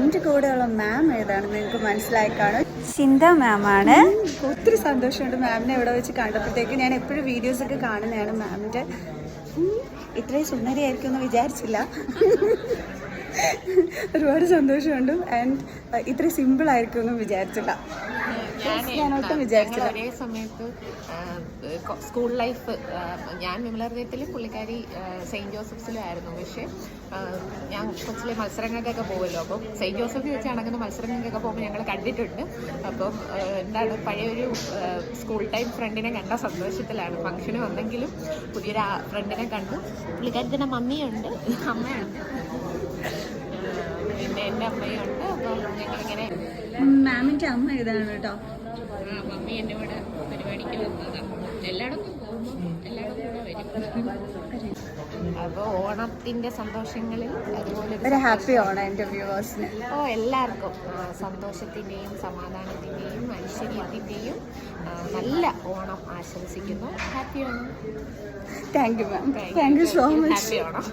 എൻ്റെ കൂടെയുള്ള മാം ഏതാണെന്ന് നിങ്ങൾക്ക് മനസ്സിലായി കാണും. ചിന്ത മാമാണ്. ഒത്തിരി സന്തോഷമുണ്ട് മാമിനെ ഇവിടെ വെച്ച് കണ്ടപ്പോഴത്തേക്ക്. ഞാൻ എപ്പോഴും വീഡിയോസൊക്കെ കാണുന്നതാണ് മാമിൻ്റെ. ഇത്രയും സുന്ദരിയായിരിക്കും എന്ന് വിചാരിച്ചില്ല. ഒരുപാട് സന്തോഷമുണ്ട്. ആൻഡ് ഇത്രയും സിമ്പിൾ ആയിരിക്കും എന്നും വിചാരിച്ചില്ല. ഞാനൊട്ടും വിചാരിച്ചില്ല. ഒരേ സമയത്ത് സ്കൂൾ ലൈഫ് ഞാൻ വിമലഹൃദയത്തിൽ, പുള്ളിക്കാരി സെയിൻറ്റ് ജോസഫ്സിലും ആയിരുന്നു. പക്ഷേ ഞാൻ കൊച്ചിലെ മത്സരങ്ങൾക്കൊക്കെ പോകുമല്ലോ. അപ്പം സെയിൻറ്റ് ജോസഫിൽ വെച്ച് നടക്കുന്ന മത്സരങ്ങൾക്കൊക്കെ പോകുമ്പോൾ ഞങ്ങൾ കണ്ടിട്ടുണ്ട്. അപ്പം എന്താണ് പഴയൊരു സ്കൂൾ ടൈം ഫ്രണ്ടിനെ കണ്ട സന്തോഷത്തിലാണ്. ഫംഗ്ഷന് വന്നെങ്കിലും പുതിയൊരു ഫ്രണ്ടിനെ കണ്ടു. പുള്ളിക്കാരത്തിൻ്റെ മമ്മിയുണ്ട്, അമ്മയുണ്ട്, പിന്നെ എൻ്റെ അമ്മയുണ്ട്. അപ്പം ഞങ്ങളിങ്ങനെ മാമിൻ്റെ അമ്മ ഇതാണ് കേട്ടോ. മമ്മി എൻ്റെ കൂടെ പരിപാടിക്ക് വന്നതാണ്. എല്ലായിടത്തും പോകുമ്പോൾ എല്ലായിടത്തും കൂടെ വരും. അപ്പോൾ ഓണത്തിൻ്റെ സന്തോഷങ്ങളിൽ അതുപോലെ ഒരു ഹാപ്പി ഓണം എൻ്റെ വ്യൂവേഴ്സിന്. എല്ലാവർക്കും സന്തോഷത്തിൻ്റെയും സമാധാനത്തിൻ്റെയും ഐശ്വര്യത്തിൻ്റെയും നല്ല ഓണം ആശംസിക്കുന്നു. Happy Onam. Thank you ma'am. Thank you so much. Happy Onam.